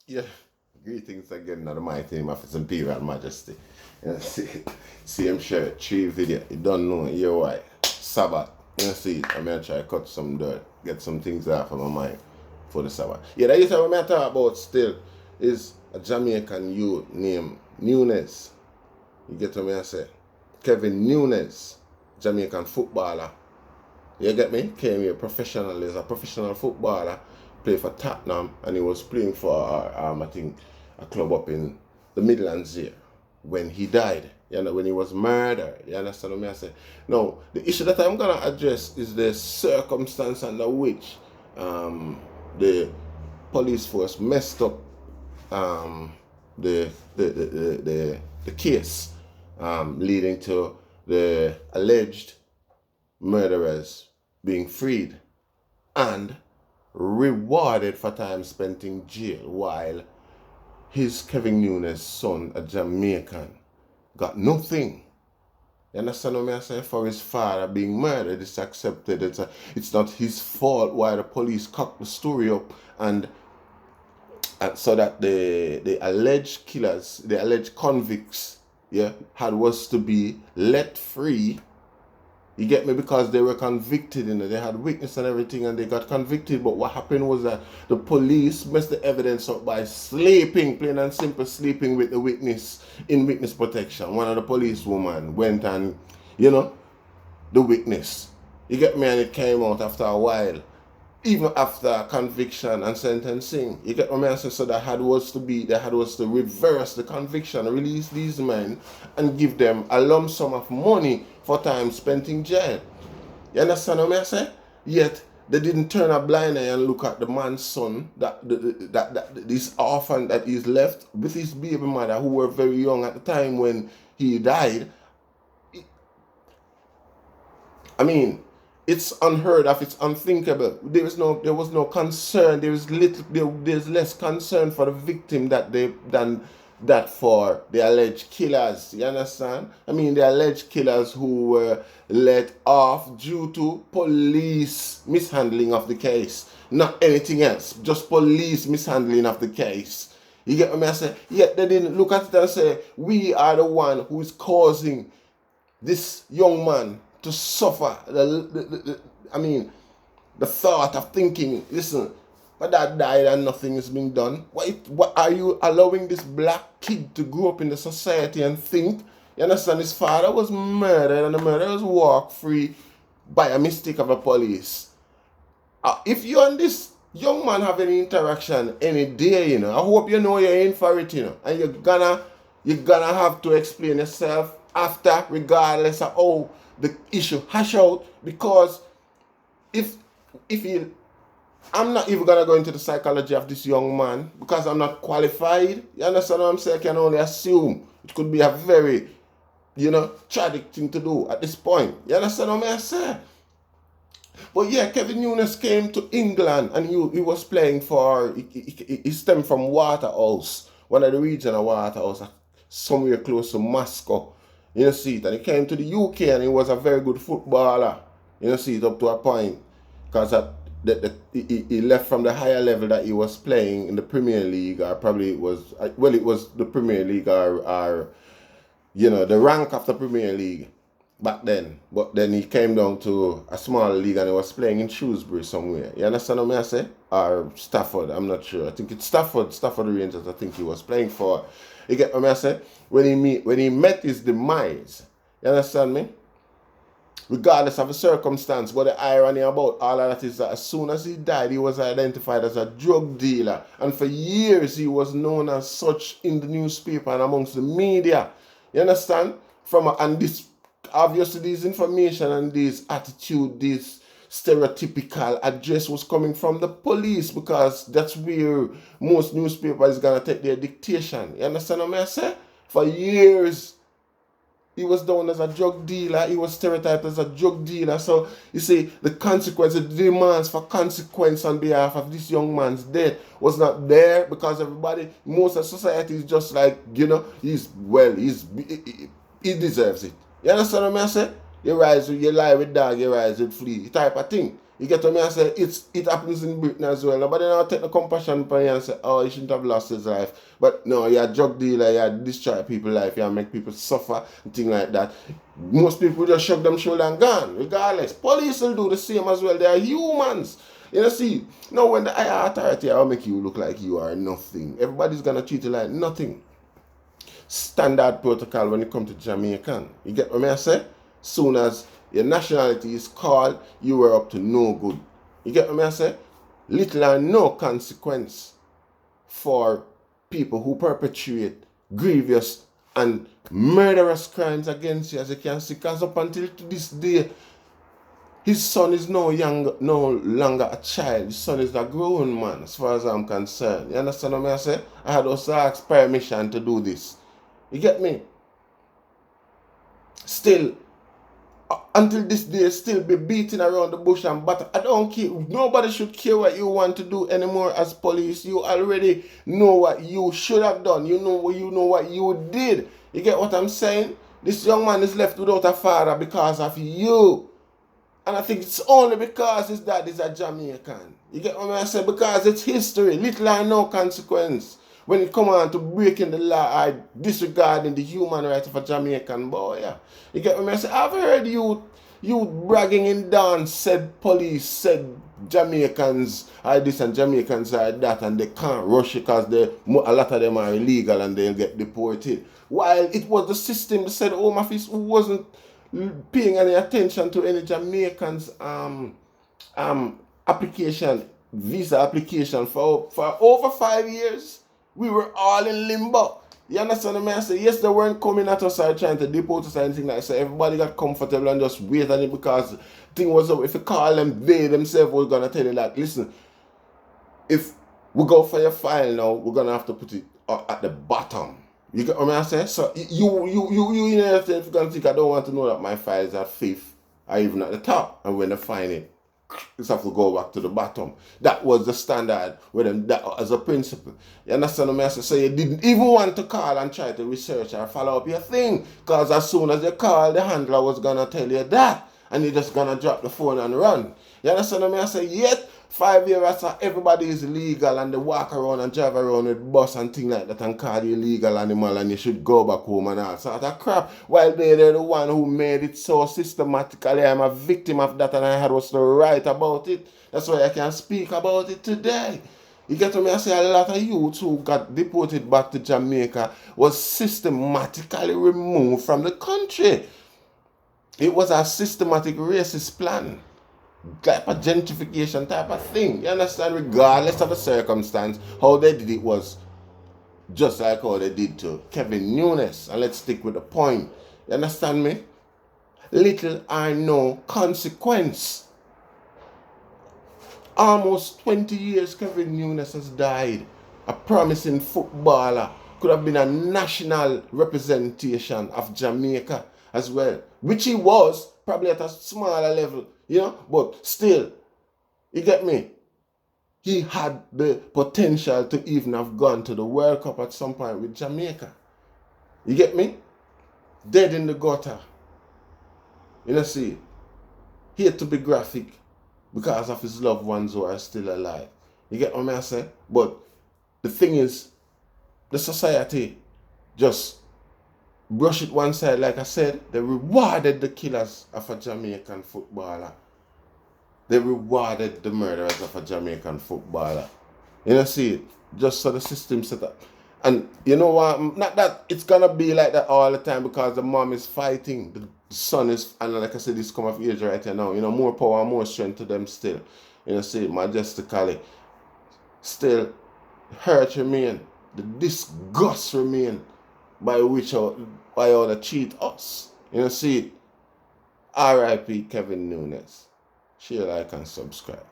Yeah, greetings again, the mighty name of His Imperial Majesty. You know, see him share 3 video. You don't know, hear why. Sabbath. You know, see, I'm going to try to cut some dirt, get some things off of my mind for the Sabbath. Yeah, that is what I'm talk about still is a Jamaican youth named Nunez. You get what I say? Kevin Nunez, Jamaican footballer. You get me? Came here professional, he's a professional footballer. Played for Tottenham, and he was playing for I think a club up in the Midlands here when he died. You know, when he was murdered. You understand what I say? Now, the issue that I'm gonna address is the circumstance under which the police force messed up the case leading to the alleged murderers being freed and rewarded for time spent in jail, while his Kevin Nunez' son, a Jamaican, got nothing. You understand what I say? For his father being murdered, it's accepted. It's not his fault why the police cocked the story up and so that the alleged killers, the alleged convicts, was to be let free. You get me? Because they were convicted, they had witness and everything, and they got convicted. But what happened was that the police messed the evidence up by sleeping, plain and simple, sleeping with the witness in witness protection. One of the policewomen went and, the witness. You get me? And it came out after a while, even after conviction and sentencing. You get what I mean? So they had was to reverse the conviction, release these men, and give them a lump sum of money for time spent in jail. You understand what I say? Yet they didn't turn a blind eye and look at the man's son, that this orphan that is left with his baby mother, who were very young at the time when he died. I mean, it's unheard of. It's unthinkable. There was no concern. There's less concern for the victim than that for the alleged killers. You understand? I mean, the alleged killers who were let off due to police mishandling of the case, not anything else. Just police mishandling of the case. You get what I say? Yet they didn't look at it and say, we are the one who is causing this young man to suffer. The thought of thinking, listen, my dad died and nothing is being done. What are you allowing this black kid to grow up in the society and think? You understand? His father was murdered and the murderers walk free by a mistake of the police. If you and this young man have any interaction any day, I hope you know you're in for it, and you're gonna have to explain yourself after, regardless of how the issue hash out, because if I'm not even gonna go into the psychology of this young man because I'm not qualified. You understand what I'm saying? I can only assume it could be a very, tragic thing to do at this point. You understand what I'm saying? But yeah, Kevin Nunez came to England and he was playing for, he stemmed from Waterhouse, one of the regional Waterhouse, somewhere close to Moscow. You see it, and he came to the UK and he was a very good footballer. You see it up to a point, because he left from the higher level that he was playing in the Premier League, or probably it was the Premier League or the rank of the Premier League back then. But then he came down to a small league and he was playing in Shrewsbury somewhere. You understand what I say? Or Stafford, I'm not sure. I think it's Stafford Rangers. I think he was playing for. You get what I say? When he met his demise, you understand me? Regardless of the circumstance, but the irony about all of that is that as soon as he died, he was identified as a drug dealer. And for years, he was known as such in the newspaper and amongst the media. You understand? And this, obviously, this information and this attitude, this stereotypical address was coming from the police, because that's where most newspapers is going to take their dictation. You understand what I say? For years, he was known as a drug dealer. He was stereotyped as a drug dealer. So, you see, the consequences, the demands for consequence on behalf of this young man's death was not there, because most of society is just like, he deserves it. You understand what I say? You lie with dog, you rise with flea, type of thing. You get what I say? It happens in Britain as well. Nobody now take the compassion upon you and say, oh, he shouldn't have lost his life. But no, you're a drug dealer, you destroy people's life, you make people suffer and things like that. Most people just shrug them shoulder and gone, regardless. Police will do the same as well. They are humans. You know, see, now when the higher authority will make you look like you are nothing. Everybody's gonna treat you like nothing. Standard protocol when it comes to Jamaican. You get what I say? Soon as your nationality is called, you were up to no good. You get what I say? Little or no consequence for people who perpetrate grievous and murderous crimes against you, as you can see. Because up until this day, his son is no longer a child. His son is a grown man, as far as I'm concerned. You understand what I say? I had also asked permission to do this. You get me? Still, until this day, still be beating around the bush and but I don't care. Nobody should care what you want to do anymore as police. You already know what you should have done. You know what you did. You get what I'm saying? This young man is left without a father because of you. And I think it's only because his dad is a Jamaican. You get what I say? Because it's history. Little or no consequence. When it come on to breaking the law, I disregarding the human rights of a Jamaican boy. Yeah. You get what I say? I've heard you bragging in dance, said police, said Jamaicans are this and Jamaicans are that, and they can't rush it because a lot of them are illegal and they'll get deported. While it was the system that said Home Office who wasn't paying any attention to any Jamaicans visa application for over 5 years. We were all in limbo. You understand what I say? Yes, they weren't coming at us or trying to deport us or anything like that. So everybody got comfortable and just waited on it because the thing was, if you call them, they themselves were going to tell you that, listen, if we go for your file now, we're going to have to put it at the bottom. You get what I say? So you in yourself, you're going to think, I don't want to know that my file is at 5th or even at the top. And when they find it, just have to go back to the bottom. That was the standard with them, that as a principle. You understand what I say? So you didn't even want to call and try to research or follow up your thing. Because as soon as you call, the handler was going to tell you that. And you're just going to drop the phone and run. You understand what I say? Yet, 5 years after, everybody is legal and they walk around and drive around with bus and things like that and call you illegal animal and you should go back home and all sort of crap. While they're the one who made it so systematically. I'm a victim of that and I had was to write about it. That's why I can speak about it today. You get what I say? A lot of youths who got deported back to Jamaica was systematically removed from the country. It was a systematic racist plan. Type of gentrification type of thing. You understand? Regardless of the circumstance, how they did it was just like how they did to Kevin Nunez. And let's stick with the point. You understand me? Little or no consequence. Almost 20 years Kevin Nunez has died. A promising footballer. Could have been a national representation of Jamaica as well. Which he was, probably at a smaller level. You know, but still, you get me? He had the potential to even have gone to the World Cup at some point with Jamaica. You get me? Dead in the gutter. You know, see, here to be graphic because of his loved ones who are still alive. You get what I say? But the thing is, the society just brush it one side. Like I said, they rewarded the killers of a Jamaican footballer. They rewarded the murderers of a Jamaican footballer. You know, see it? Just so the system set up. And you know what? Not that it's going to be like that all the time because the mom is fighting. The son is, and like I said, this come of age right here now. You know, more power, more strength to them still. You know, see it majestically. Still, hurt remain. The disgust remain by how they cheat us. You know, see it? R.I.P. Kevin Nunez. Share, like, and subscribe.